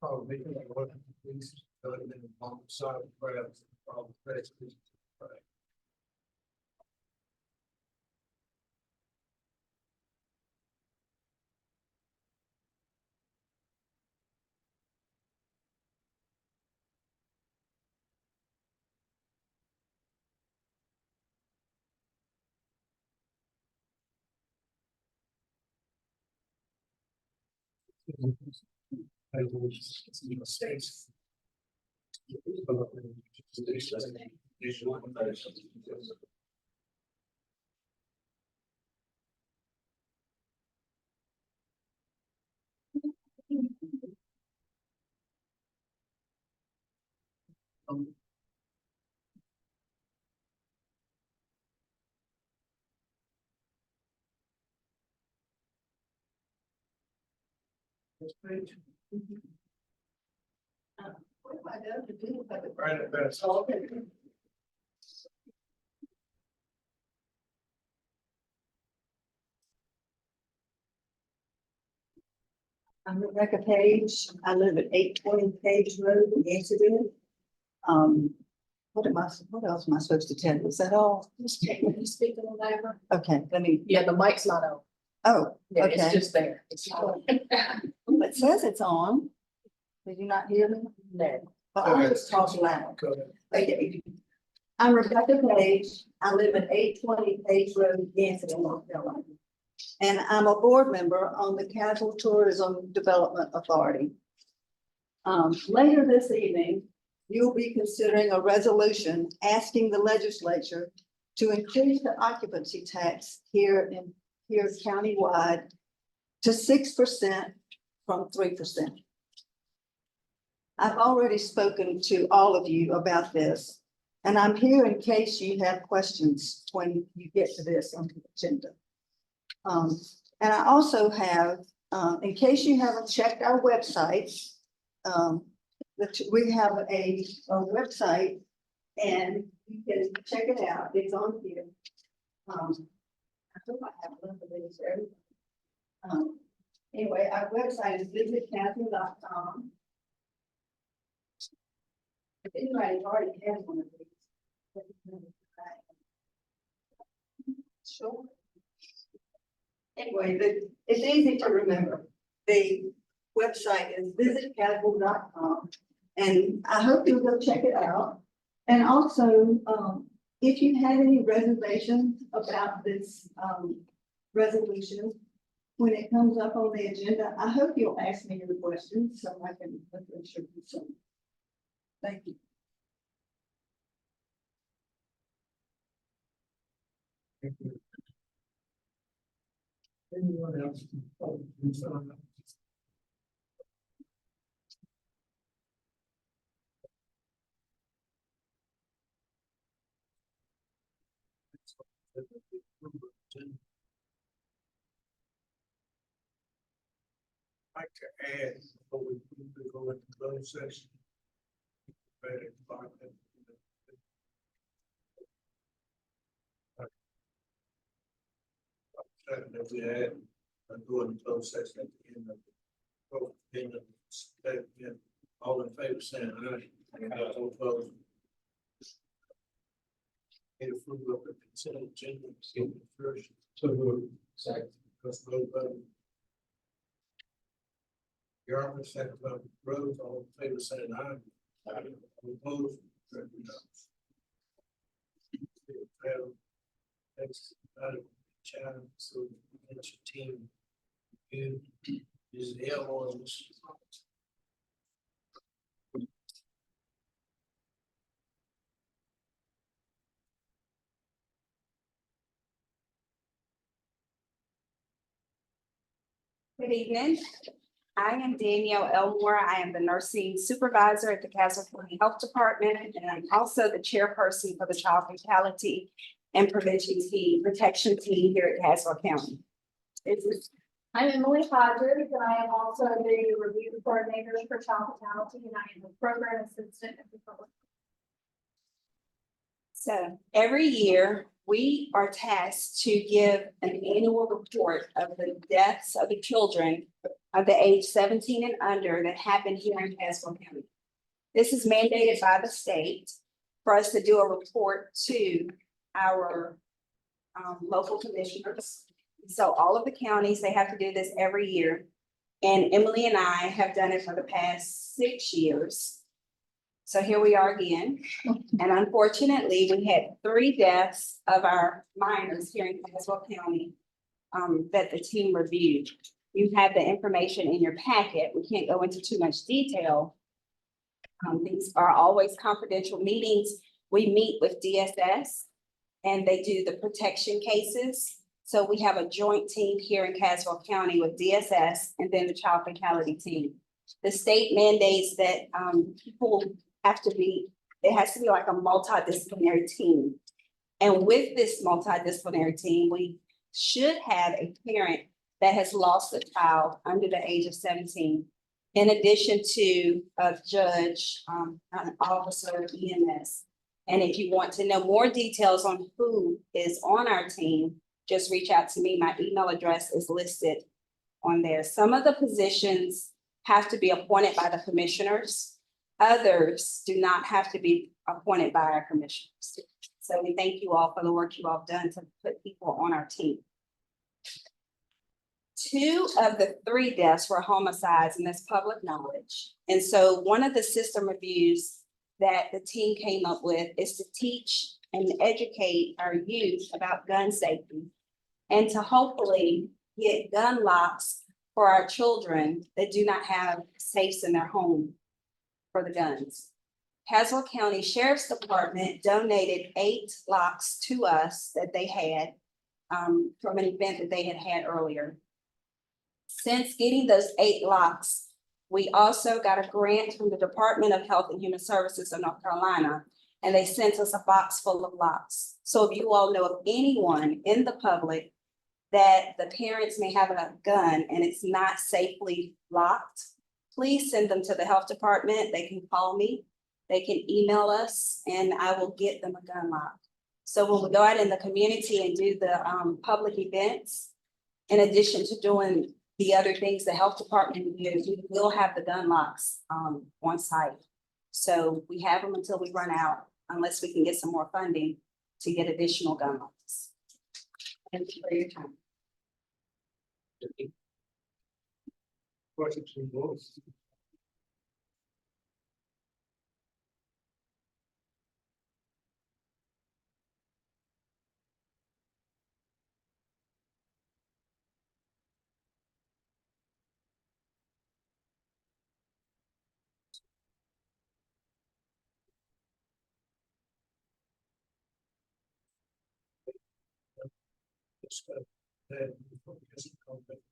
Probably making like one things on the side of the crowd. Probably best. Right at best. I'm Rebecca Page. I live at 820 Page Road in Anson. What else am I supposed to tell you? Is that all? Just take when you speak in the neighbor. Okay, let me, Yeah, the mic's not on. oh, Yeah, it's okay. just there. It's not on. It says it's on. Did you not hear me? No. But I was talking loud. Okay. I'm Rebecca Page. I live at 820 Page Road, Anson, North Carolina. And I'm a board member on the Casual Tourism Development Authority. Later this evening, you'll be considering a resolution asking the legislature to increase the occupancy tax here countywide to 6% from 3%. I've already spoken to all of you about this, and I'm here in case you have questions when you get to this on the agenda. And I also have, in case you haven't checked our website, we have a website and you can check it out. It's on here. I hope I have enough of these for everybody. Anyway, our website is visitcatherine.com. If anybody already has one of these. Sure. Anyway, it's easy to remember. The website is visitcatherine.com, and I hope you'll go check it out. And also, if you have any reservations about this resolution, when it comes up on the agenda, I hope you'll ask me your questions so I can address your concern. Thank you. Thank you. Anyone else? I'd like to add before we go into closed session. That we had go into closed session at the end of the all in favor saying aye. All opposed. Need approval of the consent agenda first. So second. First vote vote. Yarmouth, second vote Rose, all in favor saying aye. All opposed. Next item, child, so that's your team. You is the L ones. Good evening. I am Danielle Elmore. I am the nursing supervisor at the Castle County Health Department, and I'm also the chairperson for the Child Fatality and Prevention Team Protection Team here at Castle County. This is I'm Emily Hodges, and I am also the review coordinator for child fatality, and I am the program assistant at the public. So every year, we are tasked to give an annual report of the deaths of the children of the age 17 and under that happen here in Caswell County. This is mandated by the state for us to do a report to our local commissioners. So all of the counties, they have to do this every year. And Emily and I have done it for the past 6 years. So here we are again. And unfortunately, we had 3 deaths of our minors here in Caswell County that the team reviewed. You have the information in your packet. We can't go into too much detail. These are always confidential meetings. We meet with DSS and they do the protection cases. So we have a joint team here in Caswell County with DSS and then the child fatality team. The state mandates that people have to be, it has to be like a multidisciplinary team. And with this multidisciplinary team, we should have a parent that has lost a child under the age of 17, in addition to a judge, an officer, EMS. And if you want to know more details on who is on our team, just reach out to me. My email address is listed on there. Some of the positions have to be appointed by the commissioners. Others do not have to be appointed by our commissioners. So we thank you all for the work you all have done to put people on our team. 2 of the 3 deaths were homicides, and that's public knowledge. And so one of the system reviews that the team came up with is to teach and educate our youth about gun safety and to hopefully get gun locks for our children that do not have safes in their home for the guns. Caswell County Sheriff's Department donated 8 locks to us that they had from an event that they had earlier. Since getting those 8 locks, we also got a grant from the Department of Health and Human Services of North Carolina, and they sent us a box full of locks. So if you all know of anyone in the public that the parents may have a gun and it's not safely locked, please send them to the health department. They can call me, they can email us, and I will get them a gun lock. So when we go out in the community and do the public events, in addition to doing the other things the health department does, we will have the gun locks on site. So we have them until we run out, unless we can get some more funding to get additional gun locks. Thank you for your time. Questions from both?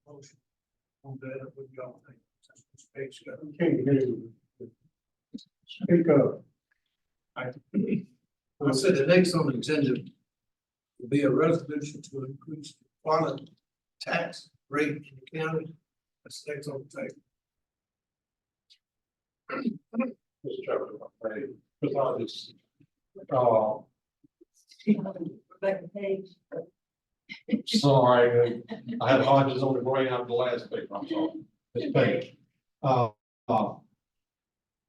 Motion on that, what y'all think? Can't hear you. Speak up. I said the next on the agenda will be a resolution to increase the quality tax rate in the county. That's next on the table. Mr. Chairman, because I just, Rebecca Page. sorry, I had Hodges on the brain out of the last paper, I'm sorry. This page.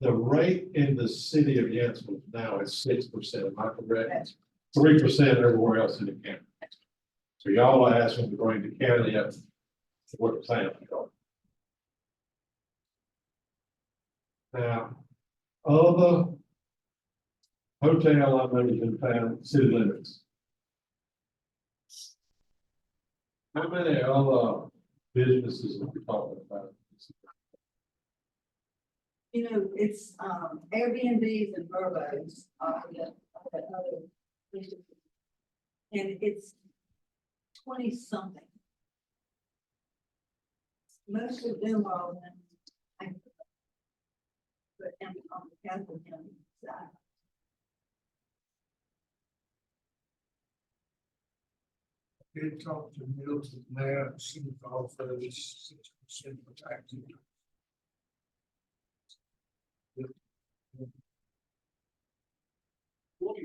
The rate in the city of Yancey now is 6%, am I correct? 3% everywhere else in the county. So y'all are asking to bring the county up to what the town is. Now, other hotel operators in town, city limits. How many other businesses are we talking about? You know, it's Airbnbs and Vrbo's are the other places. And it's 20 something. Most of them are on the Castle County side. did talk to Milton Mayor, and she was offered 6% for tax. What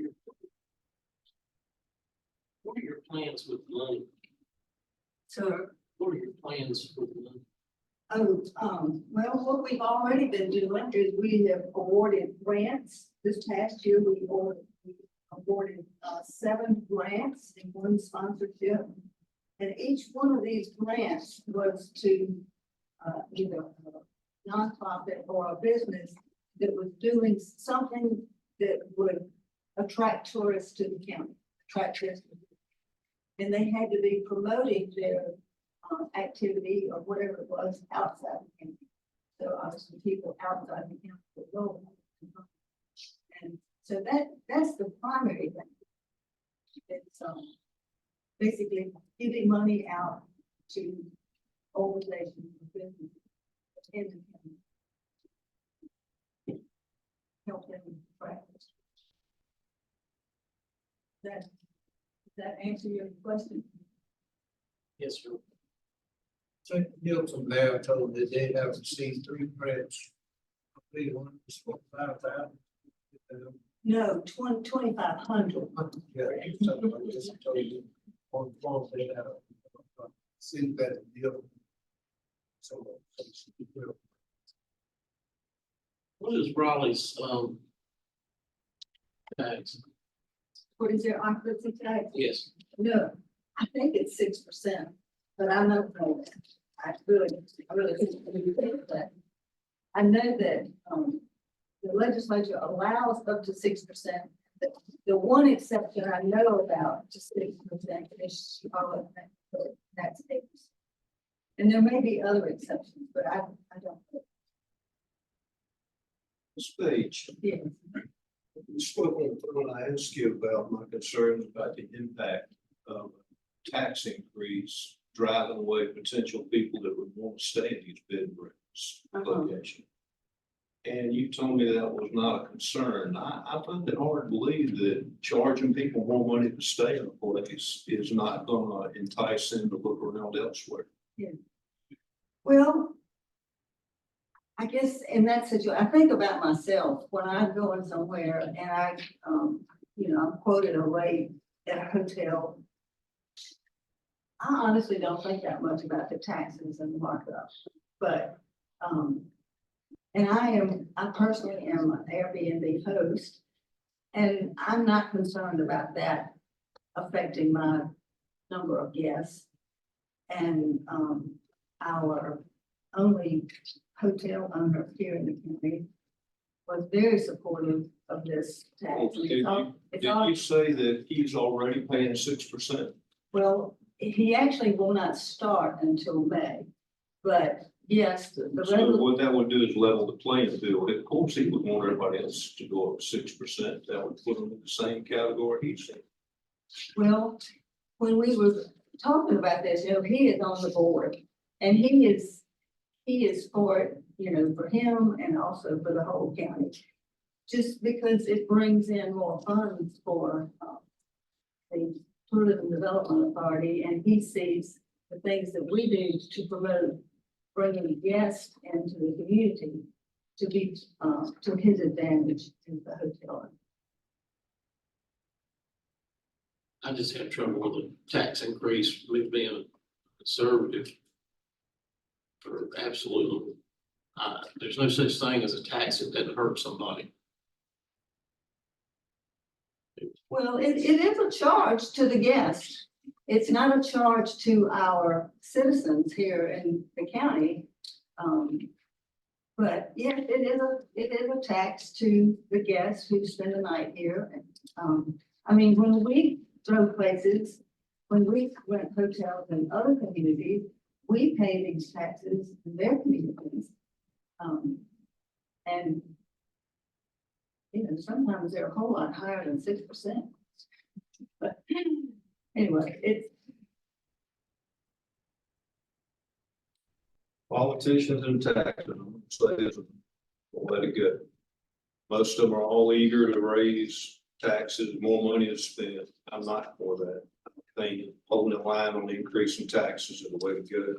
are your plans with money? So, What are your plans with money? well, what we've already been doing is we have awarded grants. This past year, we awarded 7 grants and 1 sponsorship. And each one of these grants was to either a nonprofit or a business that was doing something that would attract tourists to the county, attract business. And they had to be promoting their activity or whatever it was outside the county. So obviously people outside the county would go. And so that's the primary thing. It's basically giving money out to organizations and businesses in the county. Help them practice. Does that answer your question? Yes, sir. So Milton Mayor told that they have received 3 grants. I believe one was for 5,000. No, 2,500. Yeah, something like this, I told you, on form they have. See that deal. So. What is Raleigh's, tax? What is their occupancy tax? Yes, No, I think it's 6%, but I don't know that. I really think that. I know that, the legislature allows up to 6%. The one exception I know about to 6% is Charlotte, that's 8%. And there may be other exceptions, but I don't know. Ms. Page, Yeah. you spoke on the phone. I asked you about my concerns about the impact of tax increase driving away potential people that would want to stay in these bed and breakfast locations. And you told me that was not a concern. I find it hard to believe that charging people more money to stay in a place is not gonna entice them to look around elsewhere. Well, I guess in that situation, I think about myself when I'm going somewhere and I, I'm quoted a rate at a hotel. I honestly don't think that much about the taxes and the markup, but, and I personally am an Airbnb host, and I'm not concerned about that affecting my number of guests. And, our only hotel owner here in the county was very supportive of this tax. Well, did you say that he's already paying 6%? Well, he actually will not start until May, but yes, the So regular, what that would do is level the playing field. Of course, he would want everybody else to go up 6%. That would put him in the same category he's in. well, when we were talking about this, he is on the board and he is for it, for him and also for the whole county. Just because it brings in more funds for the Tourism Development Authority, and he sees the things that we do to promote bringing guests into the community to be to his advantage in the hotel. I just have trouble with the tax increase, me being conservative. For absolutely, there's no such thing as a tax that doesn't hurt somebody. Well, it is a charge to the guest. It's not a charge to our citizens here in the county. But yeah, it is a tax to the guests who spend the night here. I mean, when we throw places, when we rent hotels in other communities, we pay these taxes in their communities. And sometimes they're a whole lot higher than 6%. But anyway, it's. Politicians and taxes, I'm gonna say this, we'll let it go. Most of them are all eager to raise taxes, more money to spend. I'm not for that. I opinion, holding the line on the increase in taxes is the way to go.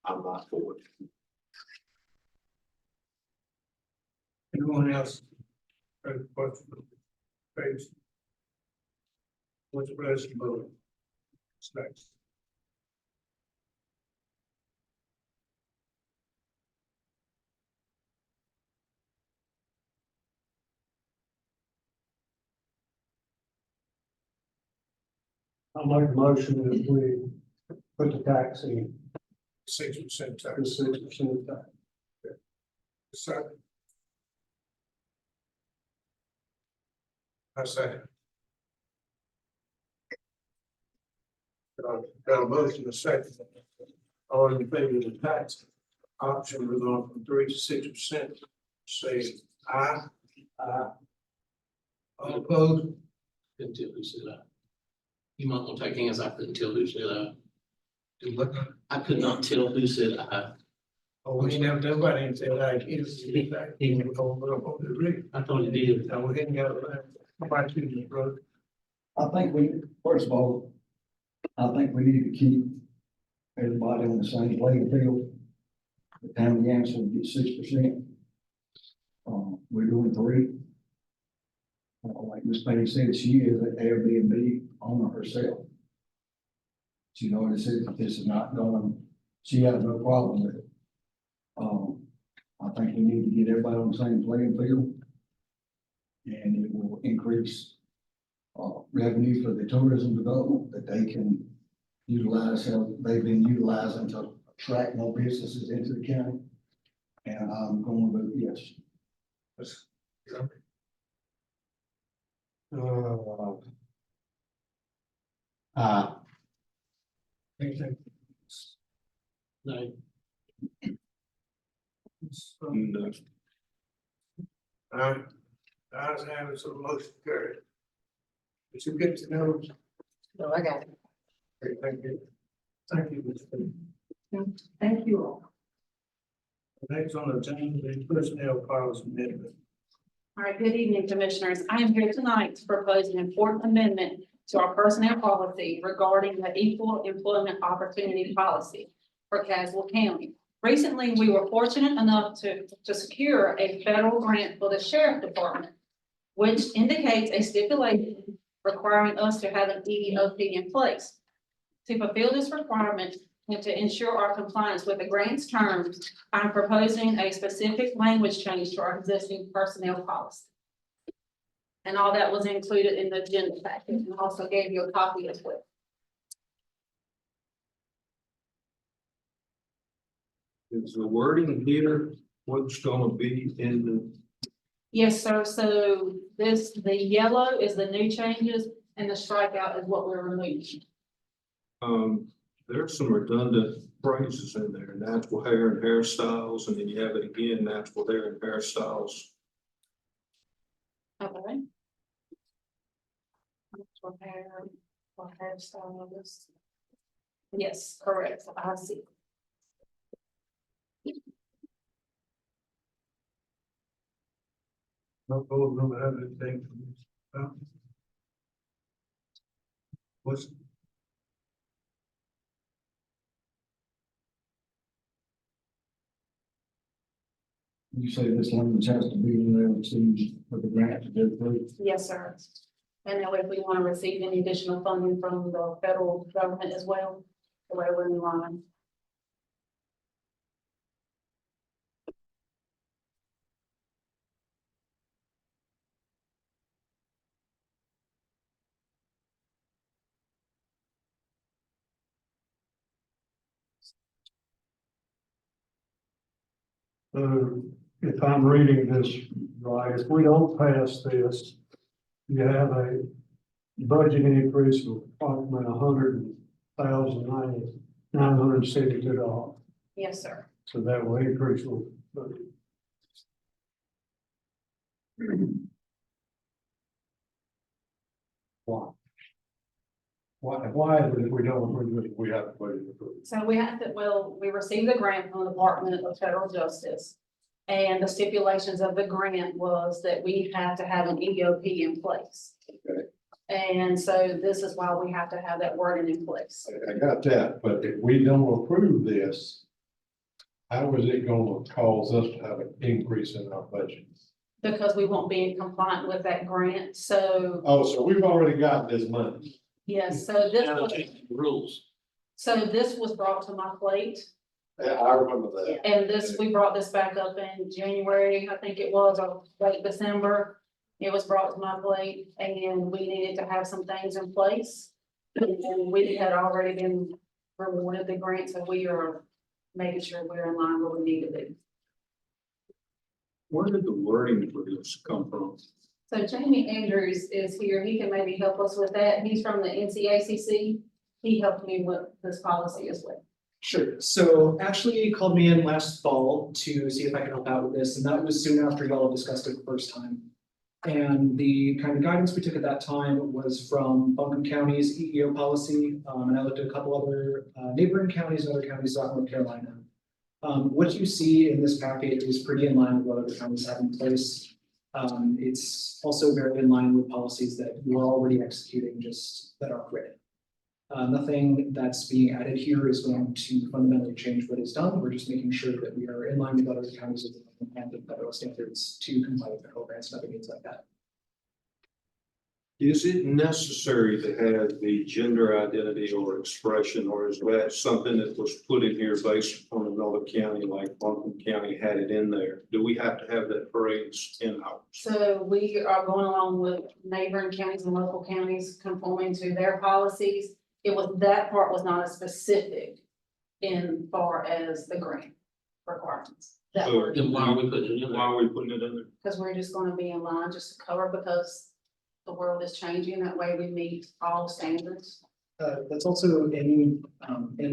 I'm not for it. Anyone else? Have a question? Page. What's the rest of the next? I'll make a motion that we put the tax in, 6% the tax. 6% tax. Second. I say. Got a motion, a second. All in favor of the tax option, we're going from 3 to 6%. Say aye. All opposed? Couldn't tell who said aye. You might want to take hands, I couldn't tell who said aye. Do what? I could not tell who said aye. Oh, we never, nobody ain't said aye. He was over the rig. I thought you did. Now, we didn't go, how about you, Mr. Brooks? I think we, first of all, I think we need to keep everybody on the same playing field. The town of Yancey gets 6%. We're doing 3. Like Ms. Penny said, she is an Airbnb owner herself. She already said that this is not going, she has no problem with it. I think we need to get everybody on the same playing field. And it will increase revenue for the tourism development that they can utilize, how they've been utilizing to attract more businesses into the county. And I'm going to vote yes. Anything? No, No. Alright, ayes have it, so motion carried. Did you get to know? No, I got it. Okay, thank you. Thank you, Mr. Penny. Thank you all. Next on the agenda is personnel policy amendment. All right, good evening, Commissioners. I am here tonight to propose an important amendment to our personnel policy regarding the equal employment opportunity policy for Caswell County. Recently, we were fortunate enough to secure a federal grant for the Sheriff Department, which indicates a stipulation requiring us to have an EEOP in place. To fulfill this requirement and to ensure our compliance with the grant's terms, I'm proposing a specific language change to our existing personnel policy. And all that was included in the agenda packet, and also gave you a copy as well. Is the wording here what's gonna be in the, Yes, sir. So the yellow is the new changes and the strikeout is what we're removing. there's some redundant phrases in there, natural hair and hairstyles, and then you have it again, natural hair and hairstyles. Okay. For hairstylist. Yes, correct. I see. No board member have anything from this. What's? You say this language has to be in there to, for the grant to go through. Yes, sir. And now if we want to receive any additional funding from the federal government as well, the way we're in line. If I'm reading this right, if we don't pass this, you have a budget increase of approximately $100,972. Yes, sir. So that will increase will. Why is it if we don't, we have to budget for it? So we have to, well, we received the grant from the Department of Federal Justice. And the stipulations of the grant was that we had to have an EOP in place. Okay. And so this is why we have to have that wording in place. I got that, but if we don't approve this, how is it gonna cause us to have an increase in our budget? Because we won't be in compliant with that grant. So, Oh, so we've already got this money. yes, so this Now was, changing the rules. so this was brought to my plate. Yeah, I remember that. And this, we brought this back up in January, I think it was, or late December. It was brought to my plate and we needed to have some things in place. And we had already been rewarded the grant, so we are making sure we're in line where we need to be. Where did the wording for this come from? So Jamie Andrews is here. He can maybe help us with that. He's from the NCACC. He helped me with this policy as well. Sure. So Ashley called me in last fall to see if I could help out with this, and that was soon after y'all discussed it the first time. And the kind of guidance we took at that time was from Buncombe County's EEO policy, and I looked at a couple other neighboring counties and other counties throughout North Carolina. What you see in this packet is pretty in line with what other counties have in place. It's also very in line with policies that you are already executing, just that are written. Nothing that's being added here is going to fundamentally change what is done. We're just making sure that we are in line with other counties and the federal standards to comply with federal grants and other things like that. Is it necessary to have the gender identity or expression, or is that something that was put in here based on another county, like Buncombe County had it in there? Do we have to have that phrase in ours? So we are going along with neighboring counties and local counties conforming to their policies. It was, that part was not as specific in far as the grant requirements. That So were, Then why are we putting it in Why there? are we putting it in there? because we're just gonna be in line just to cover, because the world is changing. That way we meet all standards. That's also in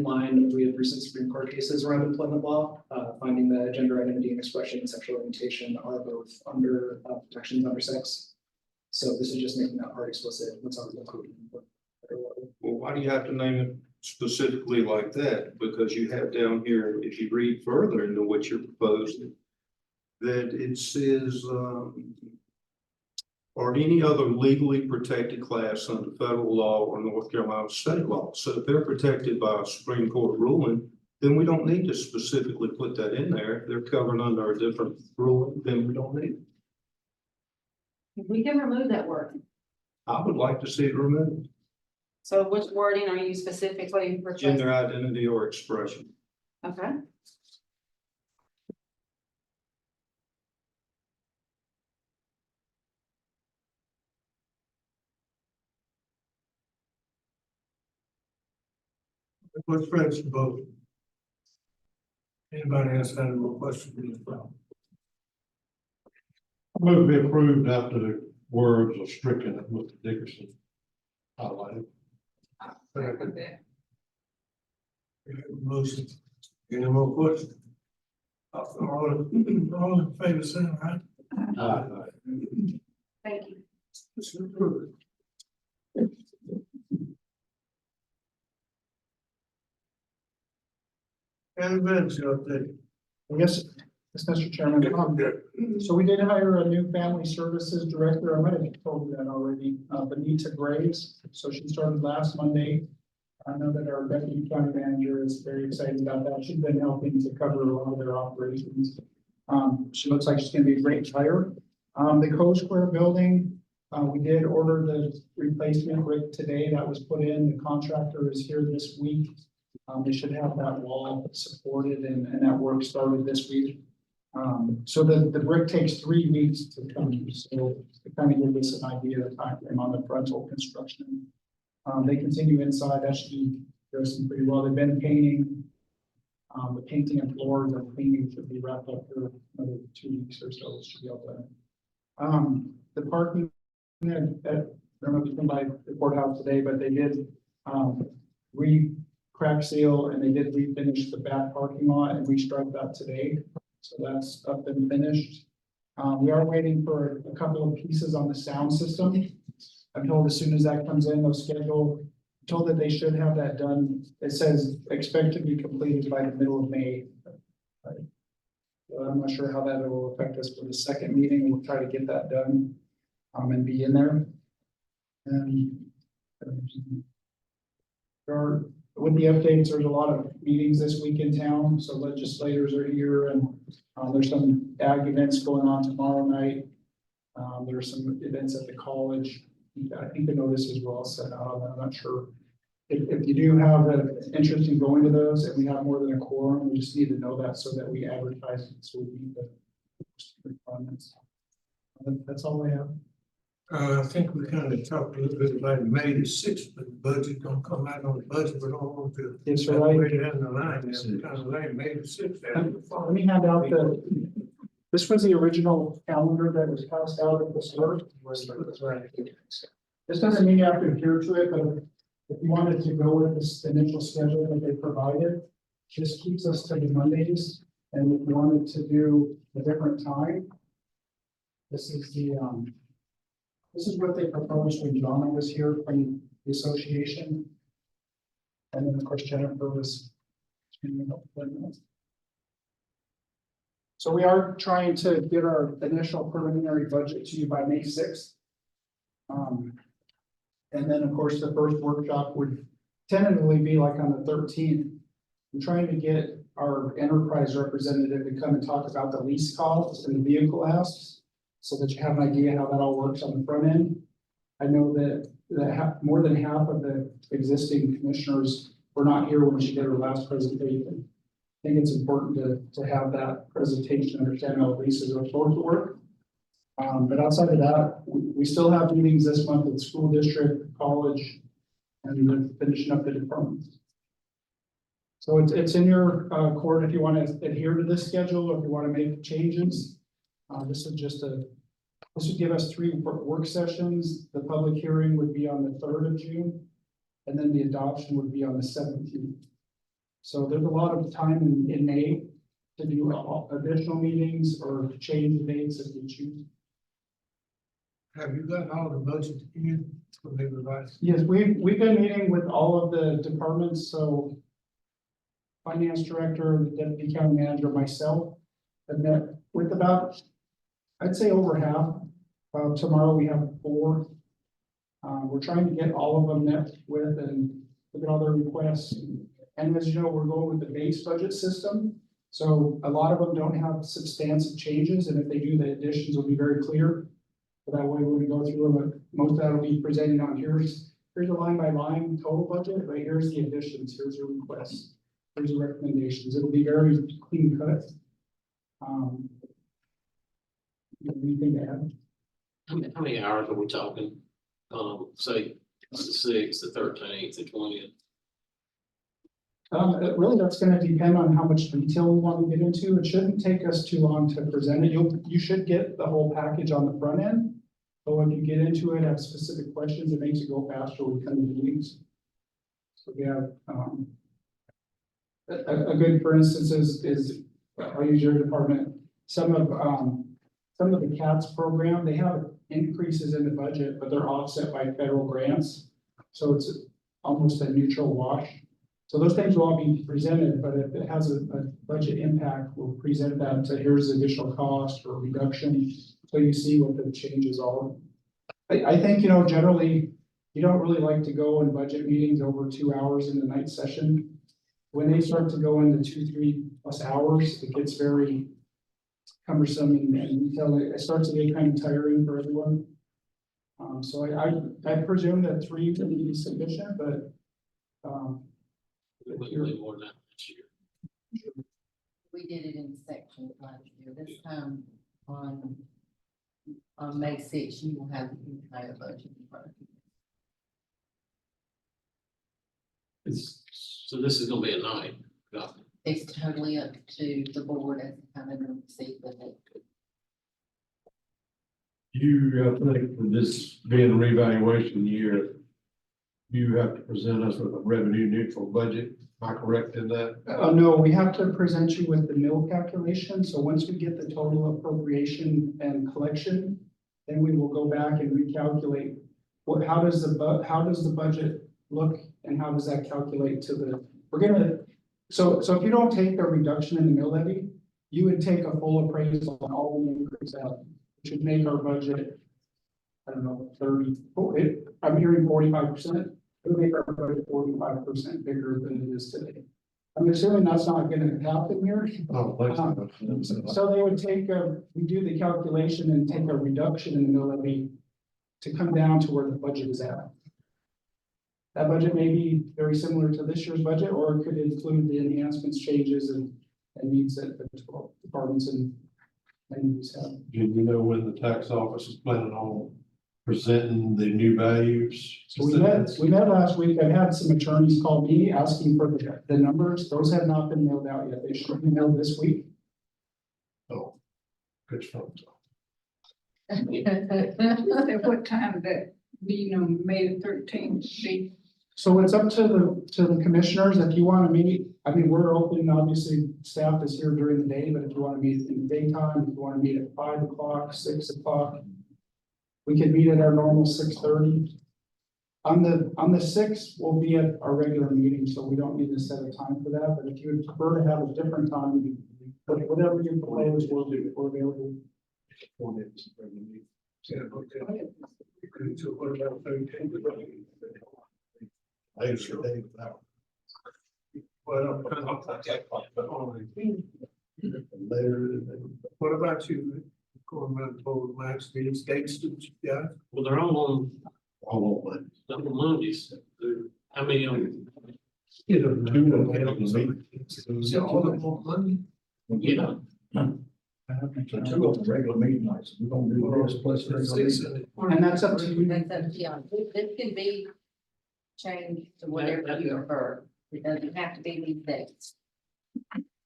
line with recent Supreme Court cases around employment law, finding that gender identity and expression and sexual orientation are both under protections under sex. So this is just making that part explicit. What's already included. Well, why do you have to name it specifically like that? Because you have down here, if you read further into what you're proposing, that it says, or any other legally protected class under federal law or North Carolina state law. So if they're protected by a Supreme Court ruling, then we don't need to specifically put that in there. If they're covered under a different ruling, then we don't need it. We can remove that word. I would like to see it removed, So which wording are you specifically requesting? gender identity or expression. Okay. What's Fred's vote? Anybody else have any more questions for this problem? I move to be approved after the words are stricken that Mr. Dickerson highlighted. Motion. Any more questions? All in favor, say aye. Thank you. It's approved. And emergency update. Yes, Mr. Chairman. So we did hire a new family services director. I might have told you that already, Benita Graves. So she started last Monday. I know that our deputy county manager is very excited about that. She's been helping to cover a lot of their operations. She looks like she's gonna be a great hire. The Co Square building, we did order the replacement brick today. That was put in. The contractor is here this week. They should have that wall supported and that work started this week. So the brick takes 3 weeks to come, so to kind of give us an idea of the time frame on the frontal construction. They continue inside, that should be progressing pretty well. They've been painting. The painting and floors and cleaning should be wrapped up for another 2 weeks or so, it should be all done. The parking, I don't know if you come by the courthouse today, but they did, crack seal and they did refinish the back parking lot and restripe that today. So that's up and finished. We are waiting for a couple of pieces on the sound system. I'm told as soon as that comes in, they'll schedule, told that they should have that done. It says expect to be completed by the middle of May. So I'm not sure how that will affect us for the second meeting. We'll try to get that done and be in there. And with the updates, there's a lot of meetings this week in town, so legislators are here and there's some ag events going on tomorrow night. There's some events at the college. I think the notices were all sent out on that. I'm not sure. If you do have an interest in going to those and we have more than a quorum, we just need to know that so that we advertise it. So we meet the requirements. That's all I have. I think we kind of talked a little bit about May the sixth, but the budget gonna come out on the budget, we don't want to. Yes, sir. Right. Wait down the line, it's kind of late, May the sixth. Let me hand out this was the original calendar that was passed out at the start. This doesn't mean you have to adhere to it, but if you wanted to go with this initial schedule that they provided, this keeps us to the Mondays. And if you wanted to do a different time, this is this is what they proposed when Donna was here from the association. And then, of course, Jennifer was. So we are trying to get our initial preliminary budget to you by May 6th. And then, of course, the first workshop would tentatively be like on the 13th. I'm trying to get our enterprise representative to come and talk about the lease costs and the vehicle asks, so that you have an idea how that all works on the front end. I know that more than half of the existing commissioners were not here when she did her last presentation. I think it's important to have that presentation, understand how leases are supposed to work. But outside of that, we still have meetings this month with school district, college, and then finishing up the departments. So it's in your court if you want to adhere to this schedule or if you want to make changes. This would give us 3 work sessions. The public hearing would be on the 3rd of June, and then the adoption would be on the 17th. So there's a lot of time in May to do additional meetings or to change the dates if you choose. Have you got all the budget in from everybody? Yes, we've been meeting with all of the departments, so finance director, the deputy county manager, myself, have met with about, I'd say over half. Tomorrow we have 4. We're trying to get all of them met with and look at all their requests. And as you know, we're going with the base budget system. So a lot of them don't have substantive changes, and if they do, the additions will be very clear. So that way, when we go through them, most of that will be presented on here's a line by line total budget, right? Here's the additions, here's your requests, here's the recommendations. It'll be very clean cut. Anything to add? How many hours are we talking? Say, the 6th, the 13th, the 20th? Really, that's gonna depend on how much detail we want to get into. It shouldn't take us too long to present it. You should get the whole package on the front end. But when you get into it, have specific questions, it makes it go faster with kind of meetings. So we have, a good, for instance, is I'll use your department. Some of the CATS program, they have increases in the budget, but they're offset by federal grants. So it's almost a neutral wash. So those things will all be presented, but if it has a budget impact, we'll present that to here's the additional cost or reduction. So you see what the changes are. I think, generally, you don't really like to go in budget meetings over 2 hours in the night session. When they start to go into 2-3+ hours, it gets very cumbersome and it starts to get kind of tiring for everyone. So I presume that 3 would be sufficient, but Way more than that this year. We did it in sections last year. This time on May 6th, you will have the entire budget in front of you. So this is gonna be a night. It's totally up to the board as to how they're going to see the next. You think for this being a revaluation year, you have to present us with a revenue neutral budget. Am I correct in that? no, we have to present you with the mill calculation. So once we get the total appropriation and collection, then we will go back and recalculate how does the budget look and how does that calculate to the, so if you don't take a reduction in the mill levy, you would take a full appraisal on all the increase out, which would make our budget I don't know, 30, I'm hearing 45%. It would make our budget 45% bigger than it is today. I'm assuming that's not gonna happen here. Oh, thanks. So they would take we do the calculation and take a reduction in the mill levy to come down to where the budget is at. That budget may be very similar to this year's budget, or it could include the enhancements, changes, and needs that the 12 departments and entities have. Do you know when the tax office is planning on presenting the new values? So we met last week. I've had some attorneys call me asking for the numbers. Those have not been mailed out yet. They should be mailed this week. Oh, good stuff. At what time that meeting on May 13th be? So it's up to the commissioners. If you want to meet, I mean, we're open, obviously, staff is here during the day, but if you want to meet in the daytime, if you want to meet at 5 o'clock, 6 o'clock, we can meet at our normal 6:30. On the 6th, we'll be at our regular meeting, so we don't need to set a time for that, but if you would prefer to have a different time, whatever you propose, we're available. Yeah, okay. So what about 13? Well, what about you? Going around told Max, these dates that you got? Well, they're all All of them. on Mondays. How many of them? So all of them on Monday? Yeah. So two of the regular meeting nights, we're gonna do this plus regular Six meeting. And that's up to you. That's up to y'all. This can be changed to whatever you prefer. It doesn't have to be these dates.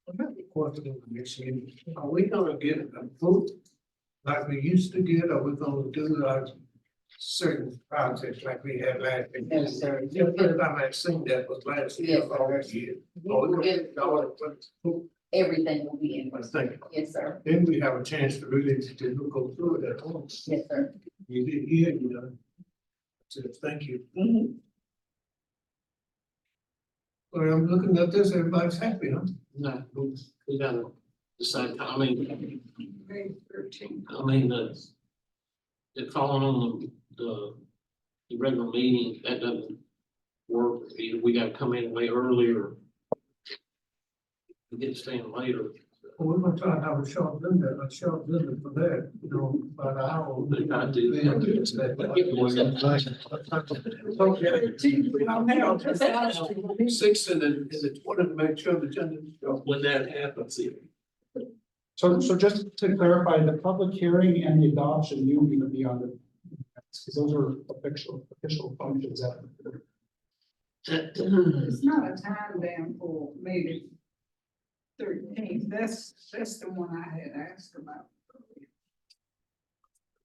Are we gonna get a vote like we used to get, or we gonna do like certain projects like we had last year? Yes, sir. The first time I seen that was last year. Yes, sir. Oh, We'll get it. we Everything will be in. Thank you. Yes, sir. Then we have a chance to really to go through it at home. Yes, sir. You did here, you know. So thank you. Mhm. Well, I'm looking at this, everybody's happy, huh? No, we gotta decide, I mean, May 13th. it falling on the regular meeting, that doesn't work. Either we gotta come in way earlier. We get to stay in later. Well, we're gonna try to have a short window for that, you know, about an hour. They gotta do Six and the 20 to make sure the agenda. When that happens, So just to clarify, the public hearing and the adoption, you need to be on the, because those are official functions. It's not a time down for maybe 13th. That's the one I had asked about.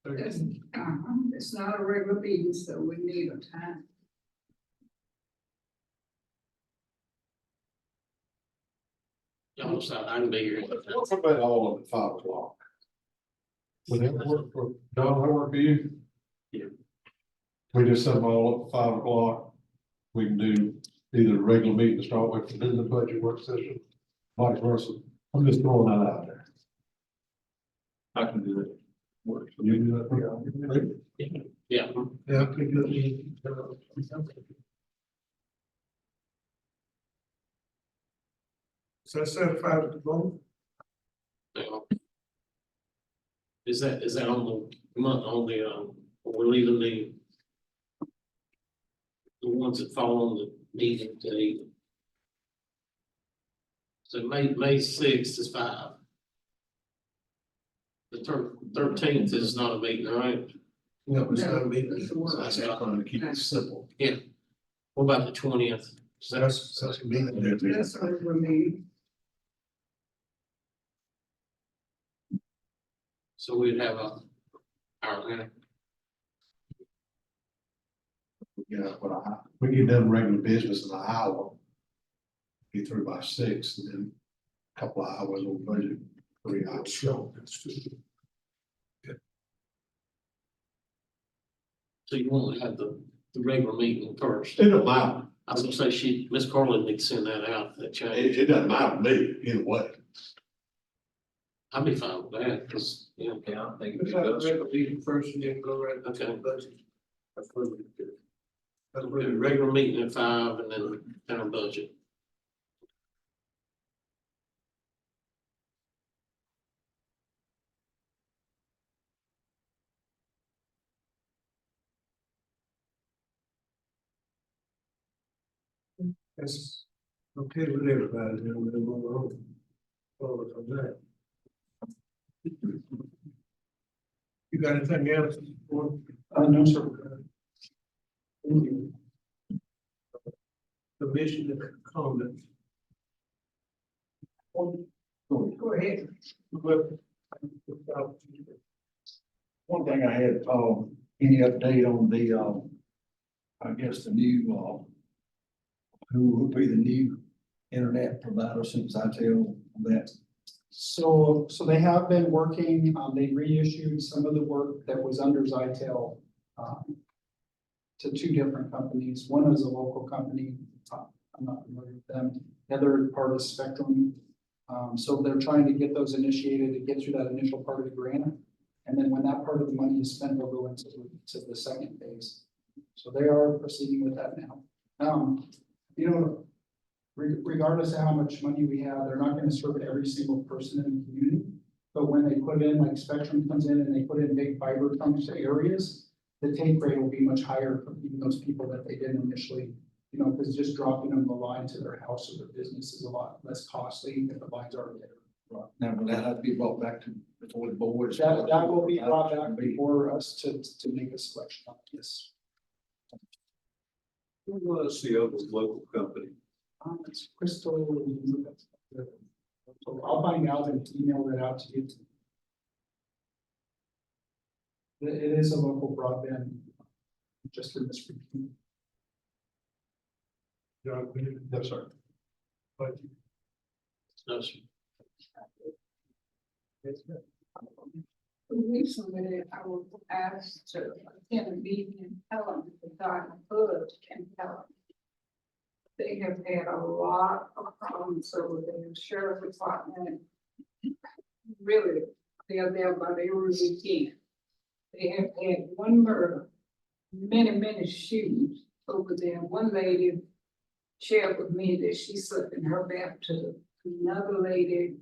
It's not a regular meeting, so we need a time. y'all decide, I can be here. What about all of it, 5 o'clock? Would that work for, Don, that work for you? Yeah. We just set them all up at 5 o'clock. We can do either a regular meeting to start with, and then the budget work session, vice versa. I'm just throwing that out there. I can do it. Work. You do that? Yeah. Yeah, pretty good. So certified with the vote? Now, Is that on the month, we're leaving the ones that fall on the meeting date? So May 6th is 5. The 13th is not a meeting, right? No, it's not a meeting. So that's not- trying to keep it simple. What about the 20th? That's a meeting. That's a regular meeting. So we'd have a hour and a half. Yeah, but we get done regular business in an hour. Be through by 6, and then a couple of hours on budget, 3 hours. Sure. So you want to have the regular meeting first. It don't matter. I was gonna say Miss Carlin needs to send that out, that change. It doesn't matter to me either way. I'd be fine with that, because, you know, Yeah, I think Let's it have a does. regular meeting first and then go right into the budget. That's what we do. That's what we do. regular meeting at 5 and then kind of budget. That's okay with everybody, then we'll move on. Forward from that. You got anything else? No, sir. Thank you. Commissioner comment? Go ahead. One thing I had, any update on the, I guess the new, who will be the new internet provider since I tell that? So they have been working, they reissued some of the work that was under Zytel, to two different companies. One is a local company, I'm not familiar with them. The other part is Spectrum. So they're trying to get those initiated to get through that initial part of the grant. And then when that part of the money is spent, they'll go into the second phase. So they are proceeding with that now. You know, regardless of how much money we have, they're not gonna serve every single person in the community. But when they put in, like Spectrum comes in and they put in big fiber trunks areas, the take rate will be much higher for even those people that they didn't initially, you know, because just dropping them the line to their house or their business is a lot less costly if the lines are there. Now, will that have to be brought back to, before the board? That will be brought back before us to make a selection on this. Who was the other local company? It's Crystal. So I'll find out and email that out to you. It is a local broadband, just in this region. No, sir. But No, sir. Recently, I was asked to attend a meeting in Pelham, the Diamond Hood in Pelham. They have had a lot of problems over there, sheriff department. Really, they are there about every weekend. They have had one murder, many shootings over there. One lady shared with me that she slept in her bathtub. Another lady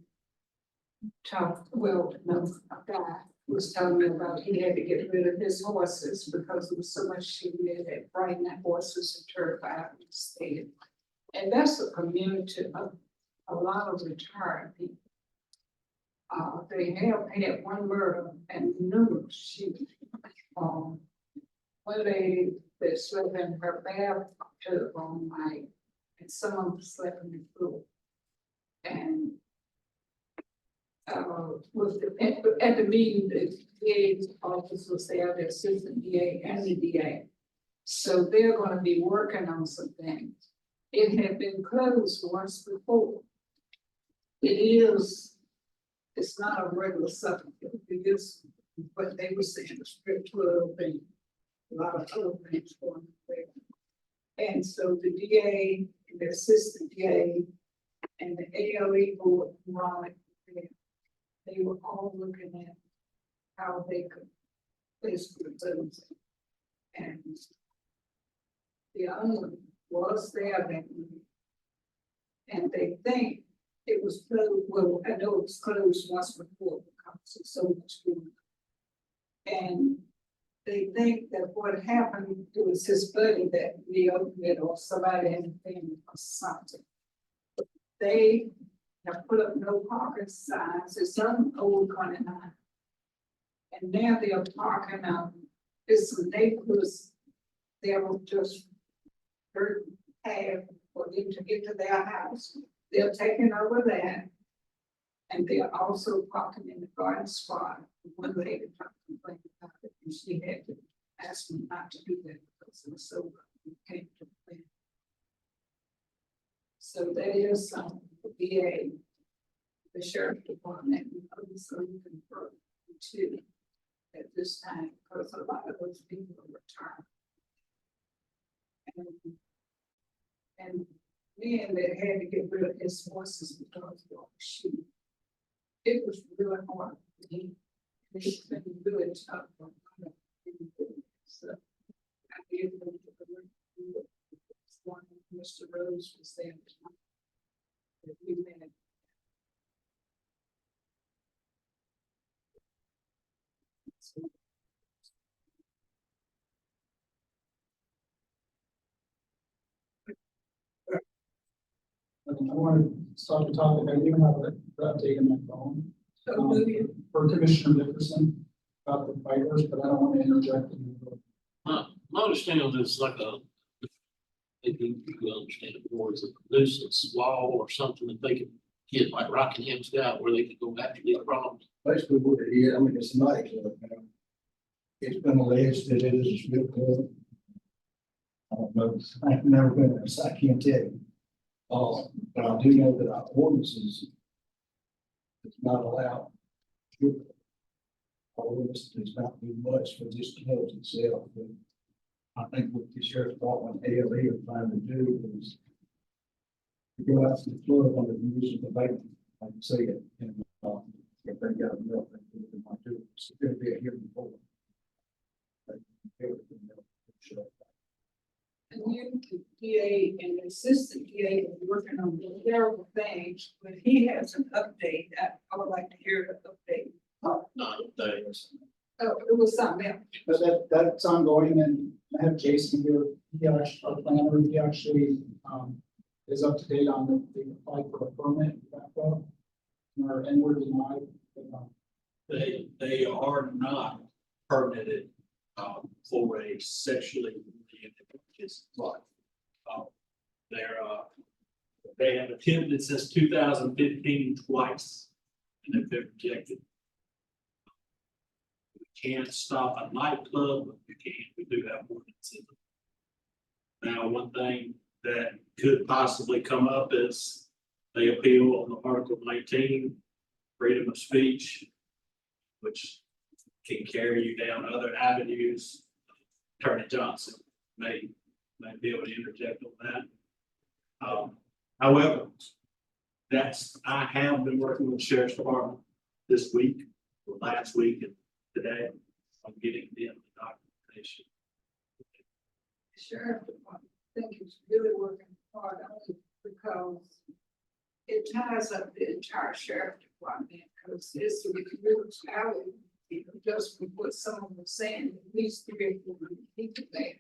talked, well, no, a guy was telling me about he had to get rid of his horses because there was so much shooting that frightened that horses and terrified and stayed. And that's a community of a lot of retired people. They have had one murder and numerous shootings. One lady that slept in her bathtub all night, and some of them slept in the floor. And at the meeting, the DA's office was there, the assistant DA and the DA. So they're gonna be working on some things. It had been closed once before. It's not a regular subject, it is what they were saying, a strip club and a lot of other things going on there. And so the DA, the assistant DA, and the ALE board, they were all looking at how they could basically close it. And the owner was there that week. And they think it was closed, well, I know it was closed once before because it's so much going on. And they think that what happened, it was his buddy that reopened it or somebody in the family or something. They have put up no parking signs, it's on Old 29. And now they are parking out, there's some neighborhoods, they will just dirt path for them to get to their house. They're taking over that. And they're also parking in the garden spot. One lady complained about it, and she had to ask me not to do that because it was so came to plan. So that is the VA, the sheriff department, and others are looking for too at this time because a lot of those people are retired. And then they had to get rid of his horses because of the shooting. it was really hard. It's been really tough. So I gave them to the one, Mr. Rose was there. We met. I want to start the topic. I do have an update on my phone. For Commissioner Nickerson about the fighters, but I don't want to interject. My understanding is like a, if you understand it more, it's a nuisance wall or something that they can get like Rockingham's got where they can go after these problems. Basically what it is, I mean, it's a nightclub, you know. It's been alleged that it is a strip club. I don't know, I've never been there, so I can't tell you. But I do know that our ordinances does not allow. strip club. Our ordinance does not do much for this club itself, but I think what the sheriff's department, ALE are trying to do is to go out to the club under the use of the bank, like you say it, and, if they got enough, they might do it. So it'll be a hearing before. And then the DA and the assistant DA are working on several things, but he has an update. I would like to hear the update. Not things. Oh, it was something else. But that's ongoing, and I have Jason here, he actually, our planner, he actually, is up to date on the, they applied for a permit, and we're denied. They are not permitted, for a sexually oriented life. They have attempted since 2015 twice, and they've been rejected. We can't stop a nightclub, but we do have ordinances. Now, one thing that could possibly come up is they appeal on Article 19, freedom of speech, which can carry you down other avenues. Attorney Johnson may be able to interject on that. However, I have been working with the Sheriff's Department this week, or last week, and today on getting them the documentation. The sheriff department, I think is really working hard on it because it ties up the entire sheriff department, because it's a municipality. Just what someone was saying, at least 3 or 4 people there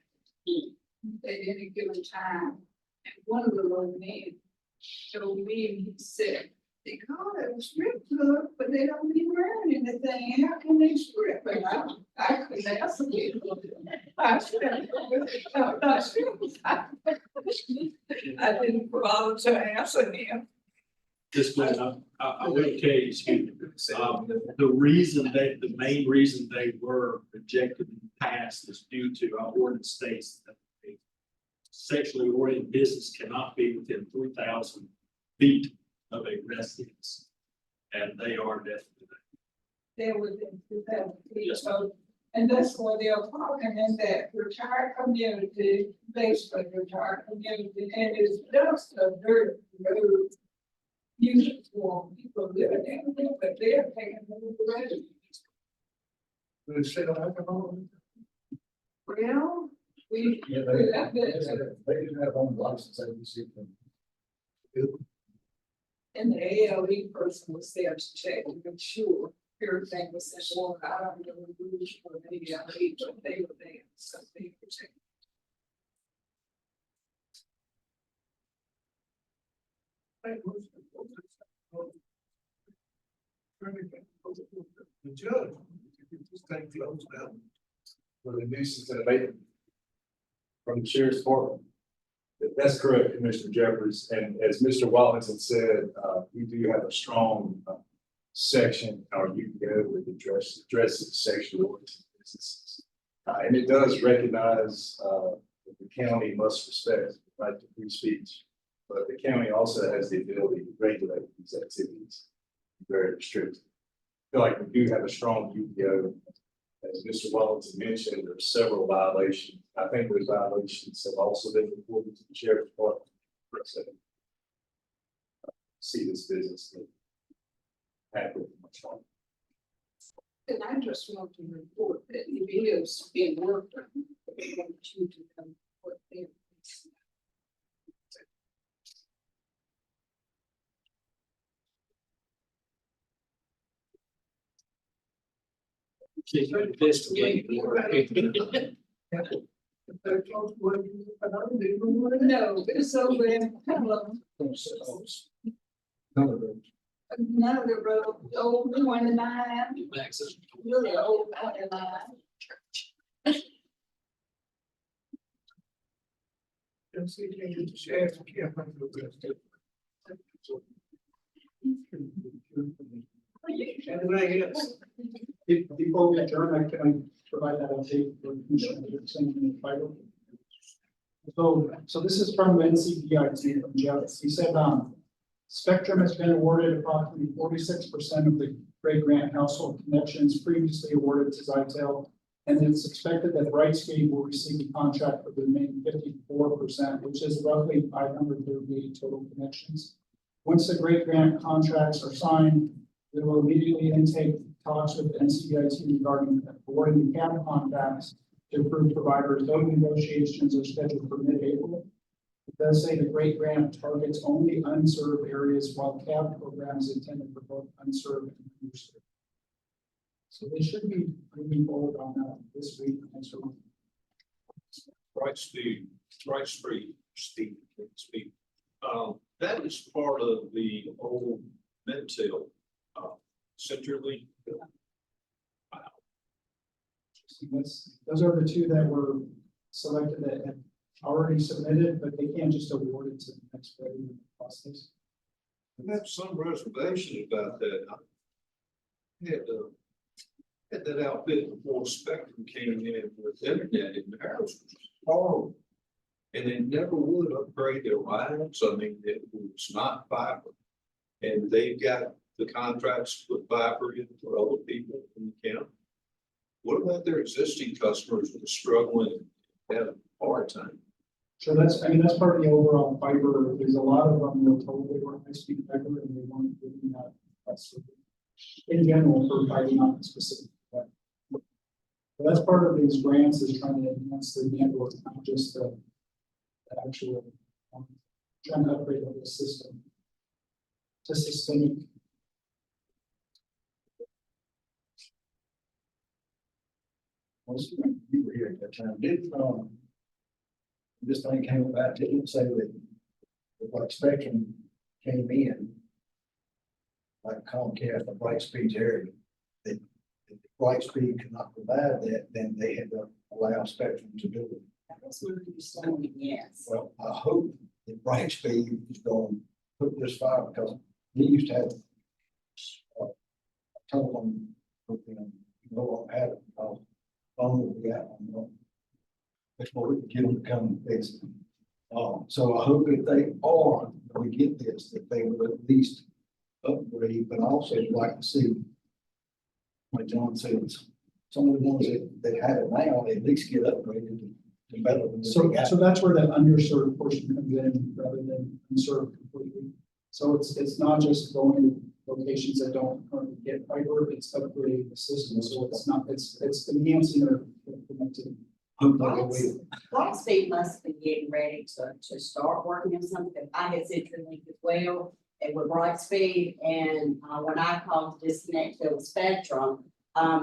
at any given time. And one of the little men told me, he said, they call it a strip club, but they don't be wearing anything. How can they strip? And I couldn't ask him. I didn't bother to answer him. This way, I will tell you, excuse me, the main reason they were rejected in the past is due to our ordinance states that a sexually oriented business cannot be within 3,000 feet of a residence, and they are definitely. They're within 2,000 feet. So, and that's why they're talking in that retired community, basically retired community, and it's just a dirt road. Use for people living in, but they're taking over the residents. They say don't alcohol. Well, we. Yeah, they do have on license, I can see them. And the ALE person was there to check and make sure everything was in order. I don't know the rules for the ALE, but they were there, so they were checking. The judge, this thing closed out. For the nuisance and abatement from the sheriff's department. That's correct, Commissioner Jeffries, and as Mr. Watkins had said, we do have a strong section, our UPO that addresses sexual oriented businesses. And it does recognize that the county must respect the right to free speech, but the county also has the ability to regulate these activities very restricted. I feel like we do have a strong UPO. As Mr. Watkins mentioned, there are several violations. I think those violations have also been reported to the sheriff's department. See this business. happy with much longer. And I just want to report that it is being worked on. I want you to come what they. She's investigating. No, it's over in Pelham. None of those. Another road, old 29, Max's. really old 29. Anything else? Before we adjourn, I can provide that update for Commissioner Fiber. So this is from NCBIT from Jeff. He said, Spectrum has been awarded approximately 46% of the Great Grant household connections previously awarded to Zytel. And it's expected that Brightspeed will receive a contract for the remaining 54%, which is roughly 538 total connections. Once the Great Grant contracts are signed, we will immediately intake talks with NCBIT regarding awarding the CAP contracts to approved providers. Those negotiations are scheduled for mid-April. It does say the Great Grant targets only unserved areas, while CAP program is intended for both unserved and underserved. So they should be moving forward on that this week. Brightspeed. That is part of the old Mentil, CenturyLink. Those are the two that were selected that had already submitted, but they can't just award it to the next process. I have some reservations about that. I had that outfit before Spectrum came in with internet in the house. Oh, and they never would upgrade their lines. I mean, it was not fiber. And they've got the contracts to put fiber in for other people in the county. What about their existing customers that are struggling and have a hard time? So that's part of the overall fiber. There's a lot of them were told they were high-speed fiber and they weren't doing that. That's in general for fiber, not specific. But that's part of these grants is trying to enhance the network, not just the actual trying to upgrade the whole system to systemic. You were here at that time. This thing came about, didn't say that like Spectrum came in, like Comcast or Brightspeed's area, that if Brightspeed could not provide that, then they had to allow Spectrum to do it. That's what you're saying, yes. Well, I hope that Brightspeed is going to put this fiber, because we used to have a telephone with them, no longer have it, because phone will be out on them. Before we can get them to come and fix it. So I hope if they are, when we get this, that they will at least upgrade, but also I'd like to see, like John said, some of the ones that have it now, at least get upgraded to better than So they got. that's where that underserved portion comes in rather than unserved completely. So it's not just going to locations that don't currently get fiber, it's upgrading the system. So it's enhancing or implementing. Brightspeed must be getting ready to start working on something. I had CenturyLink as well, and with Brightspeed, and when I called to disconnect to the Spectrum,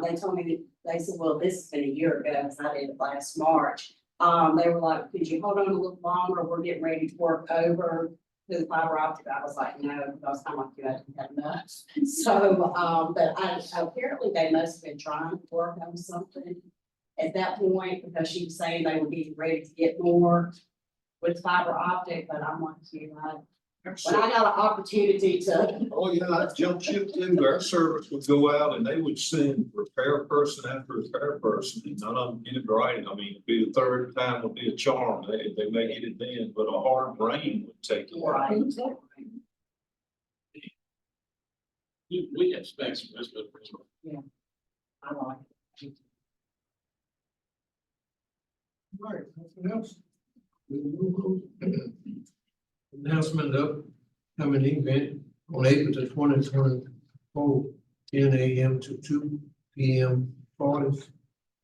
they told me, they said, well, this has been a year ago, because I did it last March. They were like, could you hold on a little longer? We're getting ready to work over to the fiber optic. I was like, no, because I'm like, you have enough. So, but apparently they must have been trying to work on something at that point, because she was saying they were getting ready to get more with fiber optic, but I'm like, when I got an opportunity to. Oh, yeah, I jumped ship too. Our service would go out and they would send repair person after repair person, and none of them get it right. I mean, it'd be the third time would be a charm. They may get it then, but a hard rain would take it. Right. We have specs for this, but. I like it. Right, nothing else? Announcement of coming event on April the 23rd, 10 a.m. to 2 p.m. 40th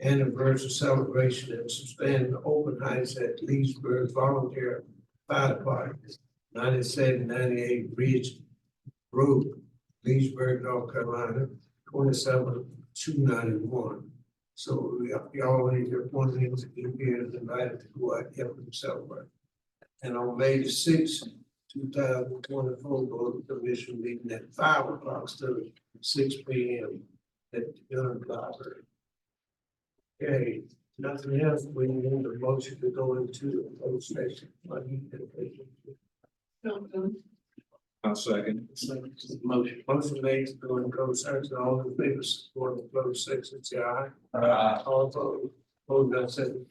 anniversary celebration and suspend open house at Leesburg Volunteer Fire Department, 9798 Ridge Road, Leesburg, North Carolina, 27291. So y'all need your appointments to be here and invited to go out and help them celebrate. And on May the 6th, 2024, Board of Commission meeting at 5 o'clock, still at 6 p.m. at the Gun Library. Okay, nothing else, we need a motion to go into the closed session. I'll second. Motion. Motion made to go into closed session, all in favor, support the closed session, say aye. Aye. All opposed, vote not second.